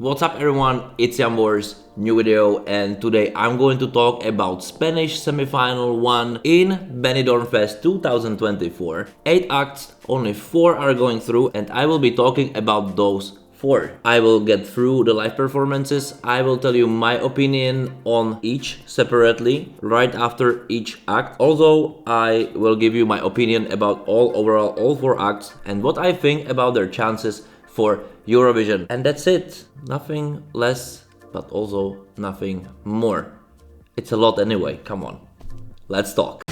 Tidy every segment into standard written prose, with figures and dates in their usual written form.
What's up everyone, it's Jambors, new video, and today I'm going to talk about Spanish semifinal 1 in Benidorm Fest 2024. 8 acts, only 4 are going through, and I will be talking about those 4. I will get through the live performances, I will tell you my opinion on each separately right after each act. Also, I will give you my opinion about all 4 acts and what I think about their chances for Eurovision. And that's it. Nothing less, but also nothing more. It's a lot anyway, come on. Let's talk.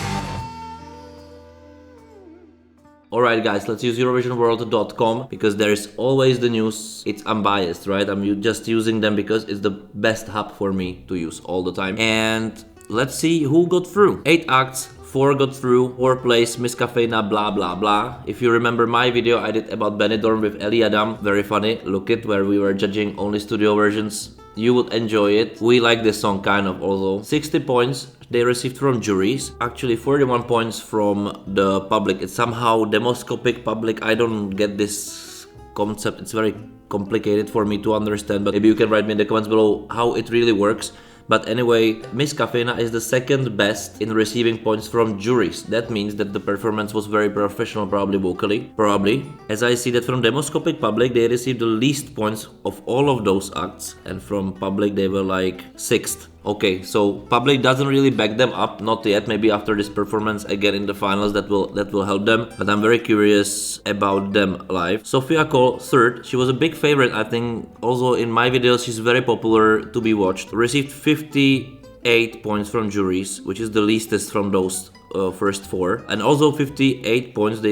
Alright guys, let's use EurovisionWorld.com because there is always the news. It's unbiased, right? I'm just using them because it's the best hub for me to use all the time. And let's see who got through. 8 acts. 4 got through, 4 place, Miss Caffeina, blah blah blah. If you remember my video I did about Benidorm with Eliadam, very funny, look it, where we were judging only studio versions. You would enjoy it. We like this song kind of also. 60 points they received from juries, actually 41 points from the public. It's somehow demoscopic public, I don't get this concept, it's very complicated for me to understand, but maybe you can write me in the comments below how it really works. But anyway, Miss Caffeina is the second best in receiving points from juries. That means that the performance was very professional, probably vocally. Probably. As I see that from demoscopic public, they received the least points of all of those acts. And from public, they were like 6th. Okay, so public doesn't really back them up, not yet. Maybe after this performance again in the finals that will help them. But I'm very curious about them live. Sofia Coll, 3rd. She was a big favorite, I think. Also in my videos, she's very popular to be watched. Received 58 points from juries, which is the leastest from those first 4, and also 58 points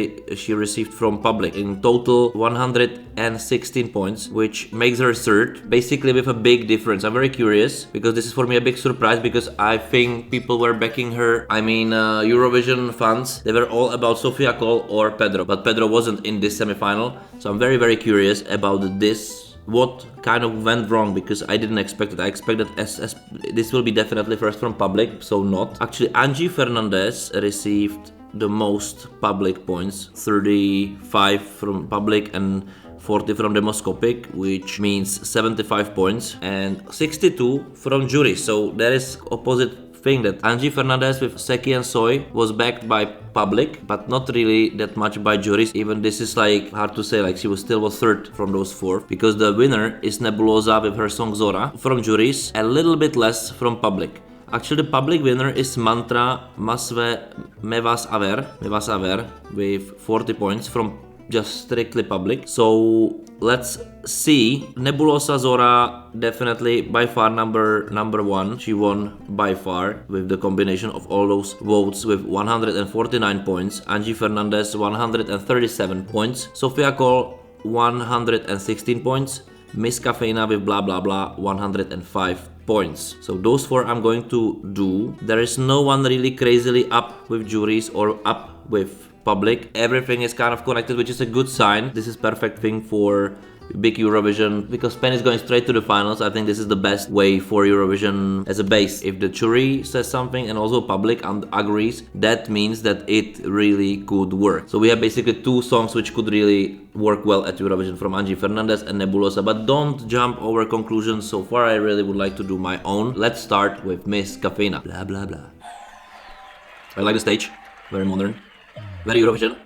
she received from public. In total 116 points, which makes her 3rd, basically with a big difference. I'm very curious because this is for me a big surprise because I think people were backing her. I mean Eurovision fans, they were all about Sofia Coll or Pedro, but Pedro wasn't in this semifinal, so I'm very curious about this. What kind of went wrong, because I didn't expect it. I expected this will be definitely first from public, so not. Actually, Angy Fernandez received the most public points, 35 from public and 40 from demoscopic, which means 75 points, and 62 from jury. So there is opposite thing that Angy Fernandez with Seki and Soy was backed by public, but not really that much by juries. Even this is like hard to say, like she was still 3rd from those 4, because the winner is Nebulossa with her song Zora from juries, a little bit less from public. Actually, the public winner is Mantra Me vas a ver with 40 points from just strictly public. So let's see. Nebulossa Zora definitely by far number 1. She won by far with the combination of all those votes with 149 points. Angy Fernandez 137 points. Sofia Coll 116 points. Miss Caffeina with blah blah blah 105 points. So those 4 I'm going to do. There is no one really crazily up with juries or up with public. Everything is kind of connected, which is a good sign. This is perfect thing for big Eurovision because Spain is going straight to the finals. I think this is the best way for Eurovision as a base. If the jury says something and also public agrees, that means that it really could work. So we have basically 2 songs which could really work well at Eurovision from Angy Fernandez and Nebulossa, but don't jump over conclusions. So far I really would like to do my own. Let's start with Miss Caffeina. Blah blah blah. I like the stage, very modern, very Eurovision.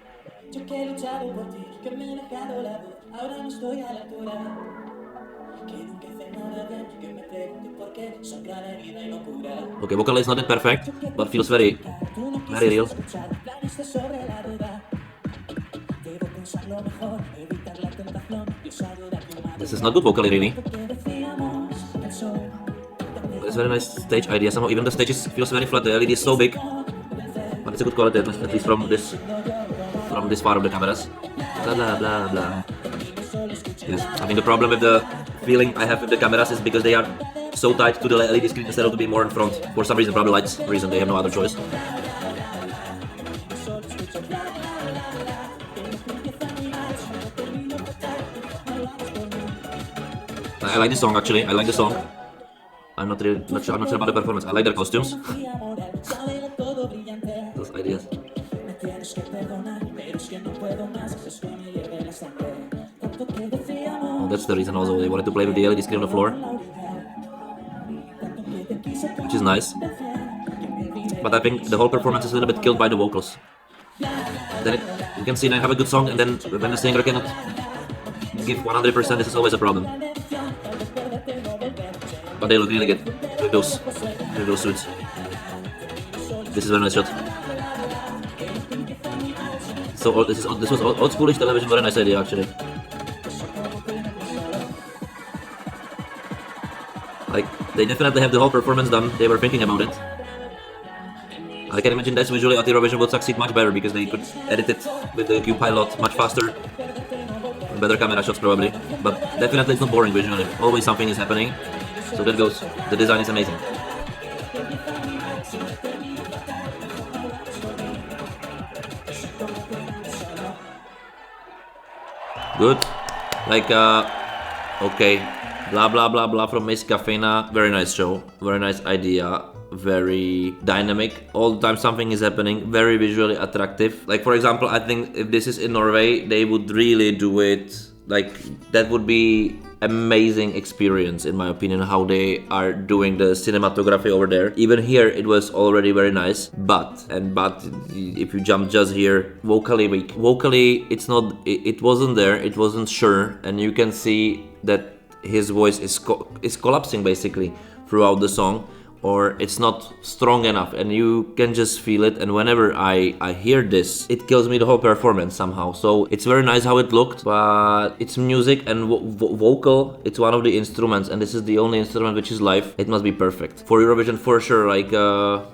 Okay, vocal is not that perfect, but feels very real. This is not good vocally really. It's a very nice stage idea. Somehow even the stage feels very flat. The LED is so big, but it's a good quality at least from this part of the cameras. Blah blah blah blah. Yes, I think the problem with the feeling I have with the cameras is because they are so tight to the LED screen instead of to be more in front. For some reason, probably lights reason, they have no other choice. I like this song actually. I like the song. I'm not sure about the performance. I like their costumes. Those ideas. that's the reason also they wanted to play with the LED screen on the floor, which is nice. But I think the whole performance is a little bit killed by the vocals. Then you can see they have a good song, and then when the singer cannot give 100%, this is always a problem. But they look really good with those suits. This is a very nice shot. So this was old schoolish television, very nice idea actually. Like, they definitely have the whole performance done. They were thinking about it. I can imagine that visually at Eurovision would succeed much better because they could edit it with the Q-Pilot much faster. Better camera shots probably. But definitely it's not boring visually. Always something is happening. So that goes. The design is amazing. Good. Like, okay. Blah blah blah blah from Miss Caffeina. Very nice show. Very nice idea. Very dynamic. All the time something is happening. Very visually attractive. Like, for example, I think if this is in Norway, they would really do it. Like, that would be amazing experience in my opinion, how they are doing the cinematography over there. Even here it was already very nice, but if you jump just here, vocally it wasn't there, it wasn't sure, and you can see that his voice is collapsing basically throughout the song, or it's not strong enough, and you can just feel it. And whenever I hear this, it kills me the whole performance somehow. So it's very nice how it looked, but it's music and vocal. It's one of the instruments, and this is the only instrument which is live. It must be perfect for Eurovision for sure. Like,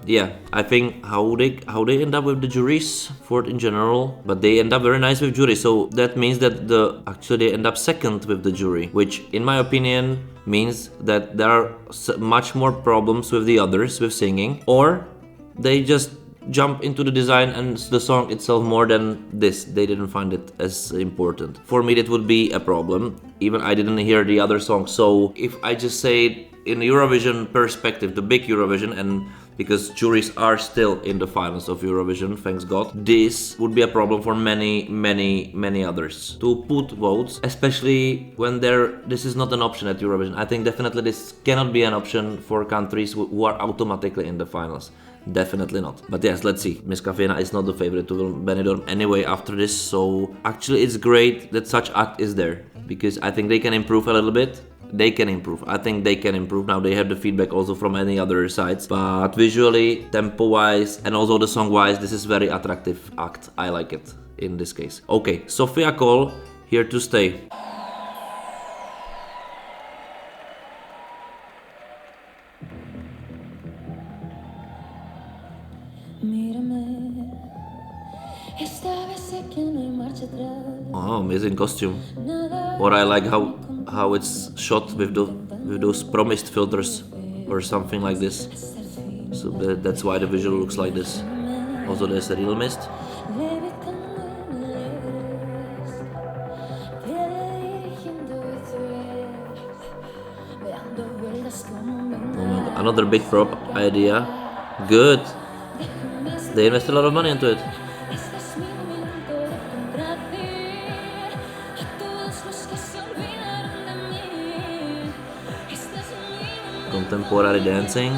yeah, I think how they end up with the juries for it in general, but they end up very nice with jury. So that means that actually they end up second with the jury, which in my opinion means that there are much more problems with the others with singing, or they just jump into the design and the song itself more than this. They didn't find it as important. For me, that would be a problem. Even I didn't hear the other song. So if I just say in Eurovision perspective, the big Eurovision, and because juries are still in the finals of Eurovision, thanks God, this would be a problem for many others to put votes, especially when this is not an option at Eurovision. I think definitely this cannot be an option for countries who are automatically in the finals. Definitely not. But yes, let's see. Miss Caffeina is not the favorite to win Benidorm anyway after this, so actually it's great that such act is there, because I think they can improve a little bit. They can improve. I think they can improve. Now they have the feedback also from any other sides, but visually, tempo-wise, and also the song-wise, this is very attractive act. I like it in this case. Okay, Sofia Coll, here to stay. Oh, amazing costume. Or I like how it's shot with those promised filters or something like this. So that's why the visual looks like this. Also there's a real mist. Another big prop idea. Good. They invest a lot of money into it. Contemporary dancing.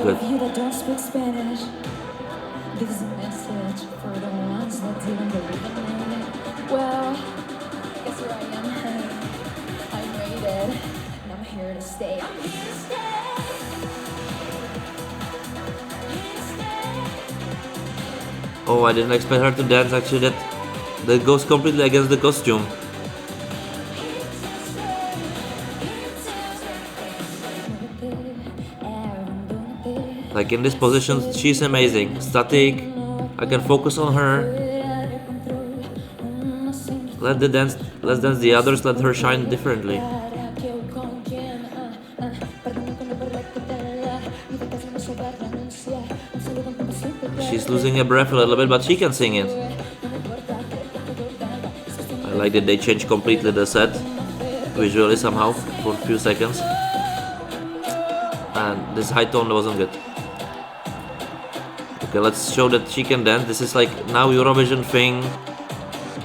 Good. You that don't speak Spanish, this is a message for the ones that didn't believe in it. Well, guess where I am. I'm rated, and I'm here to stay. I'm here to stay. Oh, I didn't expect her to dance. Actually, that goes completely against the costume. Like in this position, she's amazing. Static. I can focus on her. Let's dance the others. Let her shine differently. She's losing her breath a little bit, but she can sing it. I like that they changed completely the set visually somehow for a few seconds. And this high tone wasn't good. Okay, let's show that she can dance. This is like now Eurovision thing.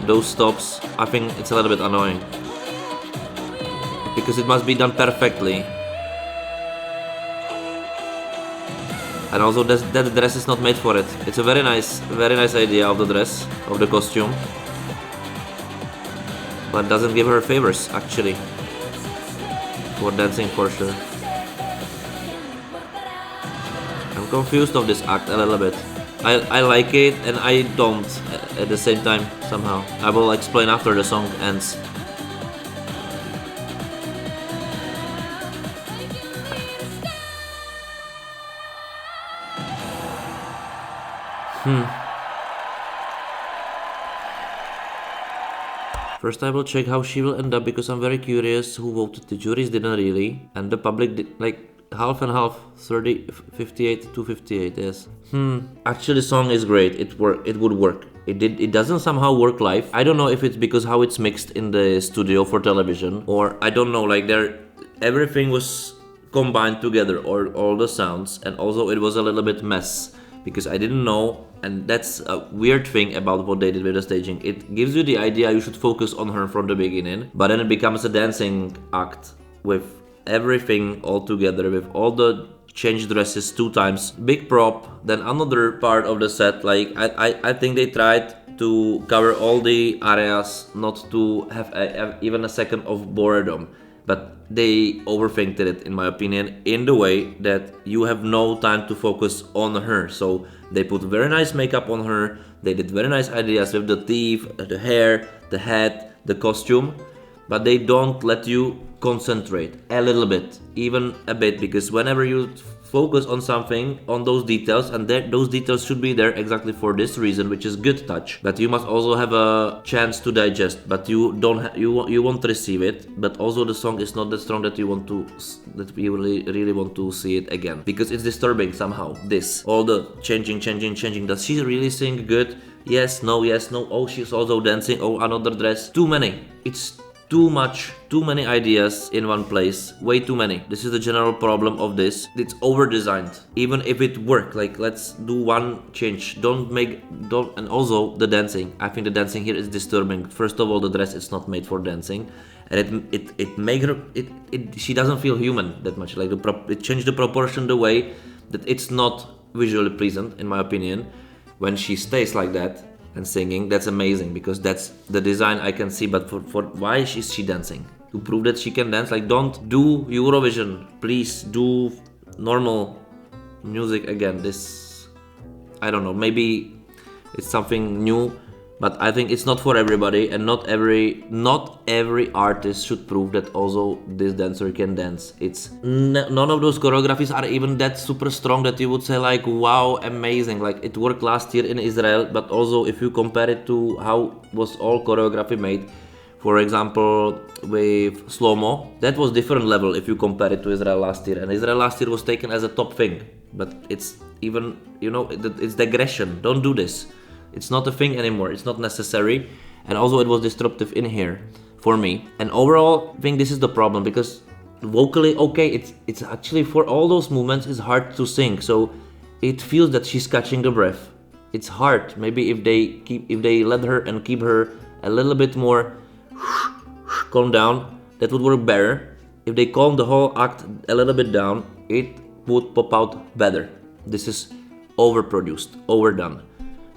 Those stops, I think it's a little bit annoying. Because it must be done perfectly. And also that dress is not made for it. It's a very nice idea of the dress, of the costume. But doesn't give her favors, actually. For dancing, for sure. I'm confused of this act a little bit. I like it and I don't at the same time, somehow. I will explain after the song ends. First I will check how she will end up because I'm very curious who voted. The juries didn't really, and the public did, like half and half, 30, 58 to 58, yes. Actually the song is great, it would work. It doesn't somehow work live. I don't know if it's because how it's mixed in the studio for television, or I don't know, like everything was combined together, or all the sounds, and also it was a little bit mess. Because I didn't know, and that's a weird thing about what they did with the staging. It gives you the idea you should focus on her from the beginning, but then it becomes a dancing act with everything all together, with all the changed dresses 2 times, big prop, then another part of the set. Like I think they tried to cover all the areas, not to have even a second of boredom. But they overthinked it, in my opinion, in the way that you have no time to focus on her. So they put very nice makeup on her, they did very nice ideas with the teeth, the hair, the hat, the costume, but they don't let you concentrate a little bit, even a bit, because whenever you focus on something, on those details, and those details should be there exactly for this reason, which is good touch, but you must also have a chance to digest, but you don't you won't receive it, but also the song is not that strong that you want to, that you really want to see it again, because it's disturbing somehow. This all the changing. Does she really sing good? Yes, no, oh, she's also dancing, oh, another dress. Too many. It's too much, too many ideas in one place, way too many. This is the general problem of this. It's over designed. Even if it worked, like let's do one change. And also the dancing. I think the dancing here is disturbing. First of all, the dress is not made for dancing, and it make her she doesn't feel human that much. Like it changed the proportion the way that it's not visually pleasant, in my opinion, when she stays like that and singing. That's amazing, because that's the design I can see. But for why is she dancing? To prove that she can dance? Like, don't do Eurovision, please do normal music again. This, I don't know, maybe it's something new, but I think it's not for everybody, and not every artist should prove that also this dancer can dance. It's none of those choreographies are even that super strong that you would say like, wow, amazing. Like it worked last year in Israel, but also if you compare it to how was all choreography made, for example with slow-mo, that was different level if you compare it to Israel last year, and Israel last year was taken as a top thing, but it's even, you know, it's digression. Don't do this. It's not a thing anymore, it's not necessary, and also it was disruptive in here for me. And overall, I think this is the problem, because vocally, okay, it's actually for all those movements it's hard to sing, so it feels that she's catching the breath. It's hard. Maybe if they let her and keep her a little bit more calm down, that would work better. If they calm the whole act a little bit down, it would pop out better. This is overproduced, overdone.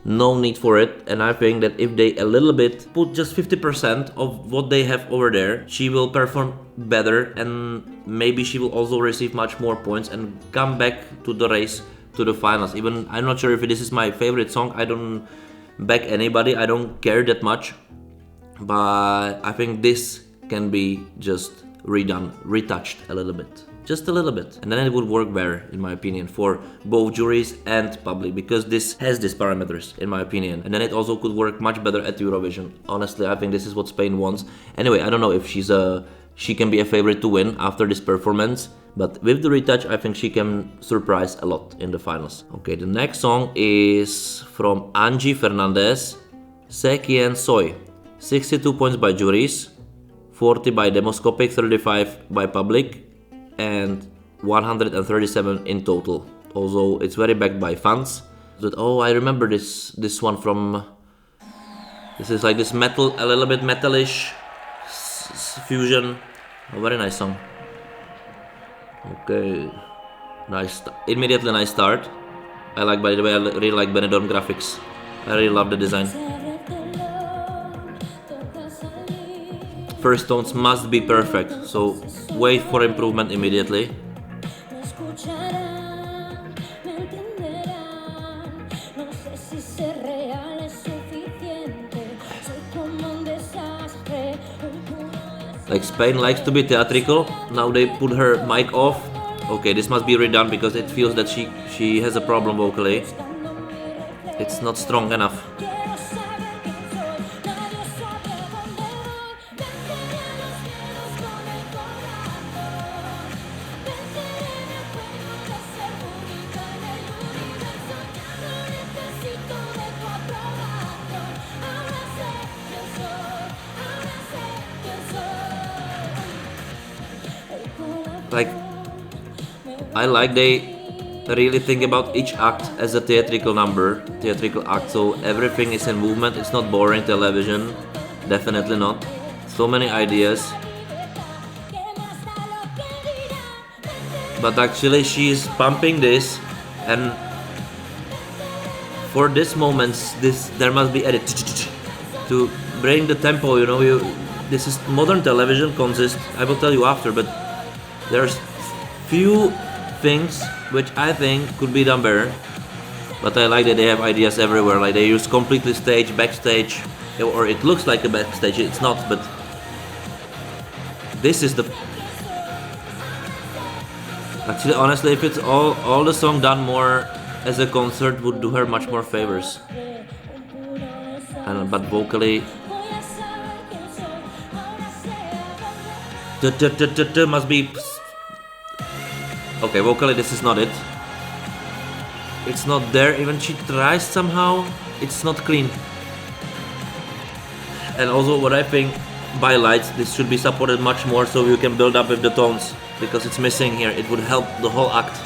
No need for it, and I think that if they a little bit put just 50% of what they have over there, she will perform better, and maybe she will also receive much more points and come back to the race, to the finals. Even I'm not sure if this is my favorite song. I don't back anybody, I don't care that much, but I think this can be just redone, retouched a little bit. Just a little bit, and then it would work better, in my opinion, for both juries and public, because this has these parameters, in my opinion, and then it also could work much better at Eurovision. Honestly, I think this is what Spain wants. Anyway, I don't know if she can be a favorite to win after this performance, but with the retouch, I think she can surprise a lot in the finals. Okay, the next song is from Angy Fernandez, Se Quien Soy. 62 points by juries, 40 by demoscopic, 35 by public, and 137 in total. Also, it's very backed by fans, Oh, I remember this one from. This is like this metal, a little bit metalish fusion. A very nice song. Okay, nice. Immediately nice start. I like, by the way, I really like Benidorm graphics. I really love the design. First tones must be perfect, so wait for improvement immediately. Like Spain likes to be theatrical. Now they put her mic off. Okay, this must be redone because it feels that she has a problem vocally. It's not strong enough. Like, I like they really think about each act as a theatrical act, so everything is in movement. It's not boring television, definitely not. So many ideas. But actually she's pumping this, and for this moments there must be edit to bring the tempo, you know. This is modern television consists, I will tell you after, but there's few things which I think could be done better. But I like that they have ideas everywhere. Like they use completely stage, backstage, or it looks like a backstage. It's not, but this is the. Actually, honestly, if it's all the song done more as a concert would do her much more favors. But vocally. Must be. Okay, vocally this is not it. It's not there, even she tries somehow, it's not clean. And also what I think, by lights, this should be supported much more so you can build up with the tones, because it's missing here, it would help the whole act.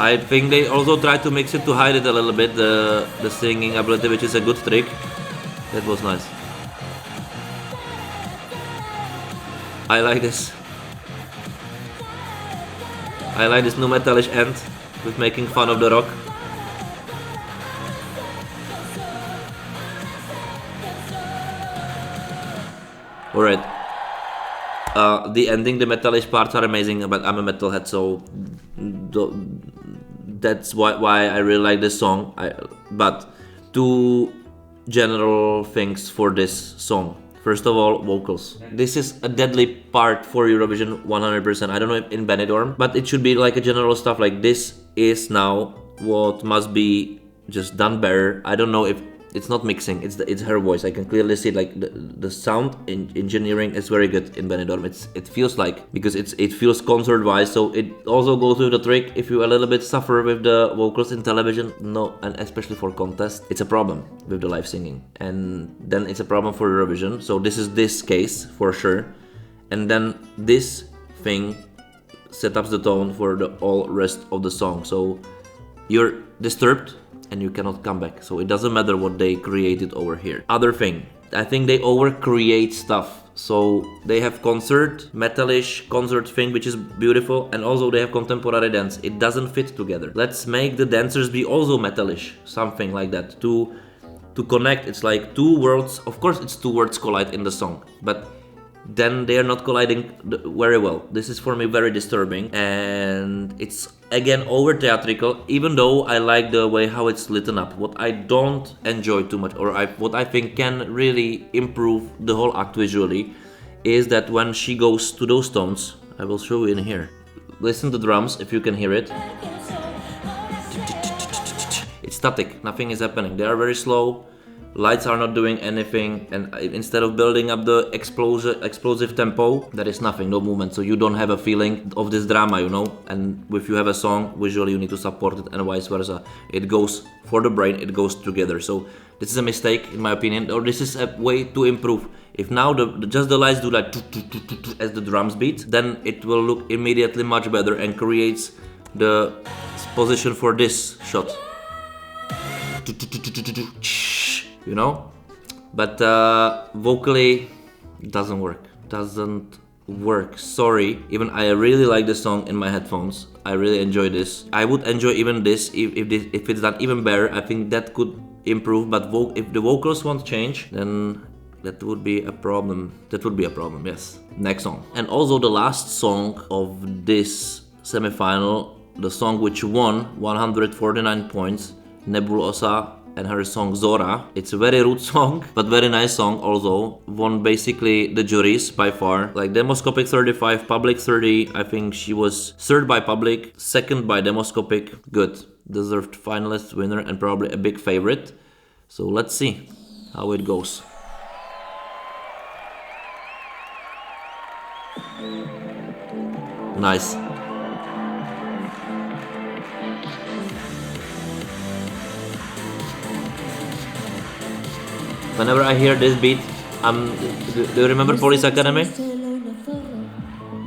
I think they also try to mix it to hide it a little bit, the singing ability, which is a good trick. That was nice. I like this. I like this new metalish end with making fun of the rock. Alright. The ending, the metalish parts are amazing, but I'm a metalhead, so that's why I really like this song. But two general things for this song. First of all, vocals. This is a deadly part for Eurovision 100%. I don't know if in Benidorm, but it should be like a general stuff. Like this is now what must be just done better. I don't know if it's not mixing, it's her voice. I can clearly see like the sound engineering is very good in Benidorm. It feels like, because it feels concert wise, so it also goes with the trick. If you a little bit suffer with the vocals in television, no, and especially for contest, it's a problem with the live singing, and then it's a problem for Eurovision. So this is this case for sure, and then this thing set up the tone for the all rest of the song. So you're disturbed and you cannot come back. So it doesn't matter what they created over here. Other thing, I think they over create stuff. So they have concert, metalish concert thing, which is beautiful, and also they have contemporary dance. It doesn't fit together. Let's make the dancers be also metalish, something like that. To connect, it's like two worlds. Of course it's two worlds collide in the song, but then they are not colliding very well. This is for me very disturbing, and it's again over theatrical, even though I like the way how it's lit up. What I don't enjoy too much, or what I think can really improve the whole act visually, is that when she goes to those tones, I will show you in here. Listen to the drums if you can hear it. It's static, nothing is happening. They are very slow, lights are not doing anything, and instead of building up the explosive tempo, there is nothing, no movement, so you don't have a feeling of this drama, you know. And if you have a song, visually you need to support it, and vice versa. It goes for the brain, it goes together. So this is a mistake in my opinion, or this is a way to improve. If now just the lights do like as the drums beat, then it will look immediately much better and creates the position for this shot. You know? But vocally doesn't work. Sorry. Even I really like the song in my headphones. I really enjoy this. I would enjoy even this if it's done even better. I think that could improve, but if the vocals won't change, then that would be a problem. Yes. Next song. And also the last song of this semifinal, the song which won 149 points, Nebulossa and her song Zora. It's a very rude song, but very nice song also. Won basically the juries by far. Like Demoscopic 35, Public 30. I think she was third by Public, second by Demoscopic. Good. Deserved finalist, winner, and probably a big favorite. So let's see how it goes. Nice. Whenever I hear this beat, do you remember Police Academy?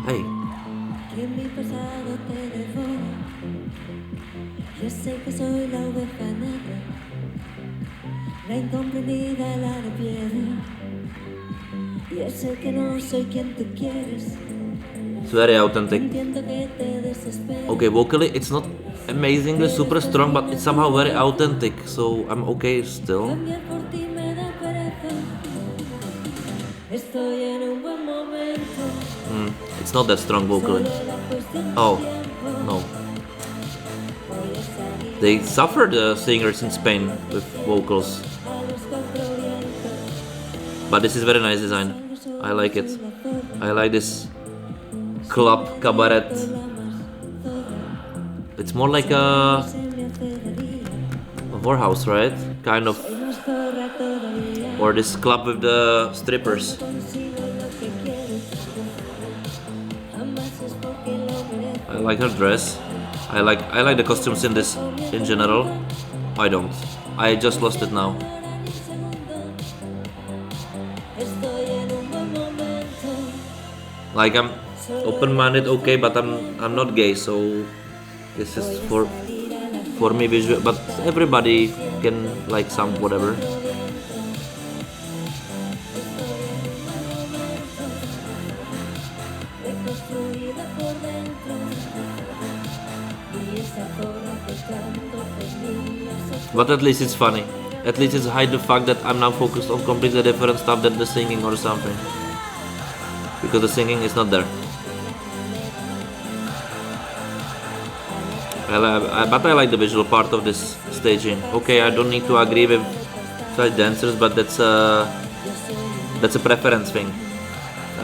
Hey. It's very authentic. Okay, vocally it's not amazingly super strong, but it's somehow very authentic, so I'm okay still. It's not that strong vocally. Oh, no. They suffered the singers in Spain with vocals. But this is very nice design. I like it. I like this club cabaret. It's more like a whorehouse, right? Kind of. Or this club with the strippers. I like her dress. I like the costumes in this in general. I don't. I just lost it now. Like I'm open-minded, okay, but I'm not gay, so this is for me visual. But everybody can like some whatever. But at least it's funny. At least it's hide the fact that I'm now focused on completely different stuff than the singing or something. Because the singing is not there. But I like the visual part of this staging. Okay, I don't need to agree with such dancers, but that's a preference thing.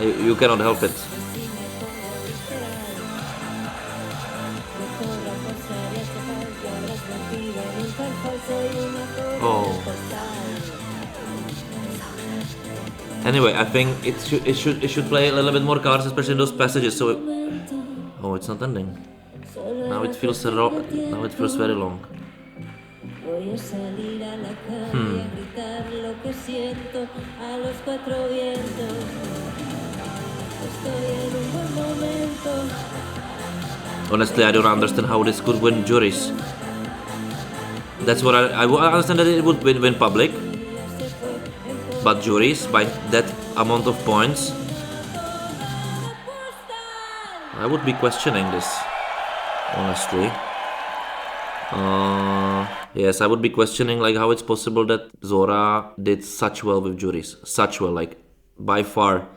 You cannot help it. Oh. Anyway, I think it should play a little bit more cards, especially in those passages. So, oh, it's not ending. Now it feels very long. Honestly, I don't understand how this could win juries. That's what I understand that it would win public, but juries by that amount of points, I would be questioning this, honestly. Yes, I would be questioning like how it's possible that Zora did such well with juries, such well, like by far,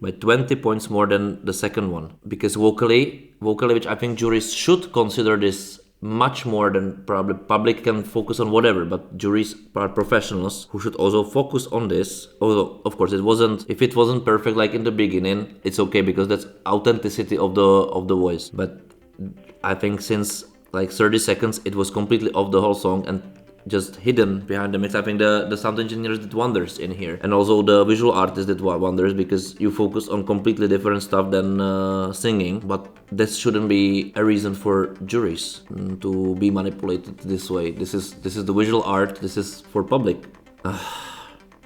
by 20 points more than the second one. Because vocally, which I think juries should consider this much more than probably public can focus on whatever, but juries are professionals who should also focus on this. Although, of course, if it wasn't perfect like in the beginning, it's okay because that's authenticity of the voice. But I think since like 30 seconds, it was completely off the whole song, and just hidden behind the mix. I think the sound engineers did wonders in here, and also the visual artists did wonders, because you focus on completely different stuff than singing. But this shouldn't be a reason for juries to be manipulated this way. This is the visual art. This is for public.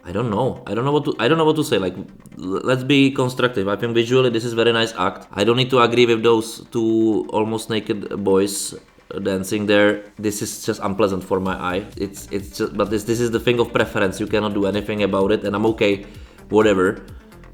I don't know what to say. Like, let's be constructive. I think visually this is very nice act. I don't need to agree with those two almost naked boys dancing there. This is just unpleasant for my eye. It's just, but this is the thing of preference. You cannot do anything about it, and I'm okay, whatever.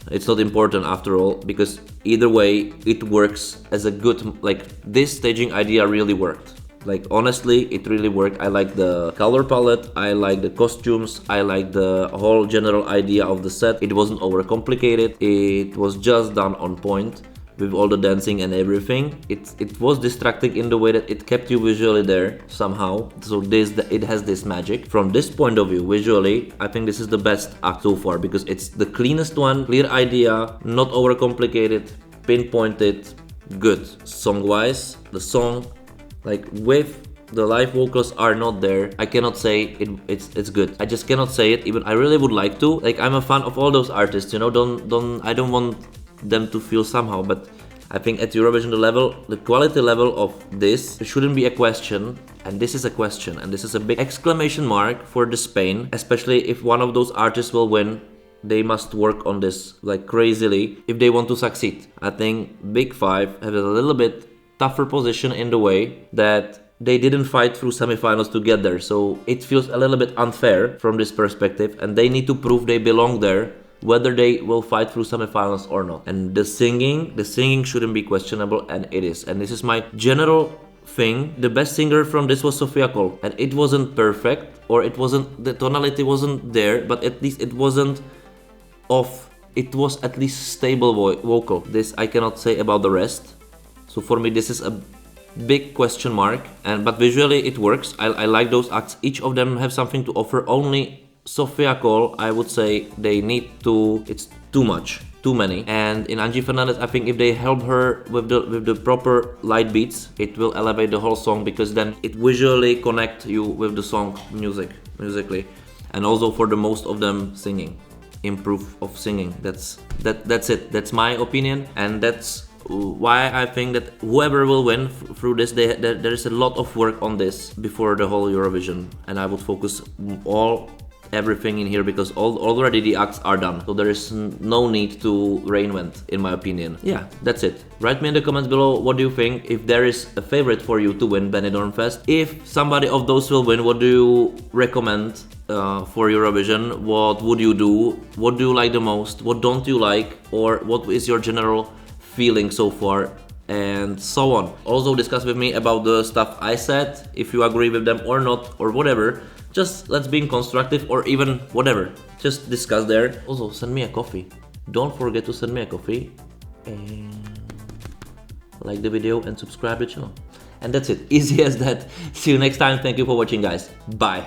It's not important after all, because either way it works as a good, like, this staging idea really worked. Like, honestly, it really worked. I like the color palette, I like the costumes, I like the whole general idea of the set. It wasn't overcomplicated, it was just done on point with all the dancing and everything. It was distracting in the way that it kept you visually there somehow. So it has this magic. From this point of view, visually, I think this is the best act so far, because it's the cleanest one, clear idea, not overcomplicated, pinpointed, good. Song-wise, the song, like, with the live vocals are not there, I cannot say it's good. I just cannot say it. Even I really would like to. Like, I'm a fan of all those artists, you know. I don't want them to feel somehow, but I think at Eurovision the quality level of this shouldn't be a question, and this is a question, and this is a big exclamation mark for the Spain. Especially if one of those artists will win, they must work on this like crazily if they want to succeed. I think Big Five have a little bit tougher position in the way that they didn't fight through semifinals together, so it feels a little bit unfair from this perspective, and they need to prove they belong there, whether they will fight through semifinals or not. And the singing shouldn't be questionable, and it is. And this is my general thing. The best singer from this was Sofia Coll, and it wasn't perfect, or the tonality wasn't there, but at least it wasn't off. It was at least stable vocal. This I cannot say about the rest. So for me, this is a big question mark, but visually it works. I like those acts. Each of them have something to offer. Only Sofia Coll, I would say they need to. It's too much, too many. And in Angy Fernandez, I think if they help her with the proper light beats, it will elevate the whole song, because then it visually connect you with the song musically, and also for the most of them singing, improve of singing. That's it. That's my opinion, and that's why I think that whoever will win through this, there is a lot of work on this before the whole Eurovision, and I would focus everything in here, because already the acts are done, so there is no need to reinvent, in my opinion. Yeah, that's it. Write me in the comments below, what do you think? If there is a favorite for you to win Benidorm Fest, if somebody of those will win, what do you recommend for Eurovision? What would you do? What do you like the most? What don't you like? Or what is your general feeling so far, and so on. Also discuss with me about the stuff I said, if you agree with them or not, or whatever. Just let's be constructive, or even whatever, just discuss there. Also send me a coffee, don't forget to send me a coffee, and like the video and subscribe to the channel, and that's it, easy as that. See you next time. Thank you for watching, guys. Bye.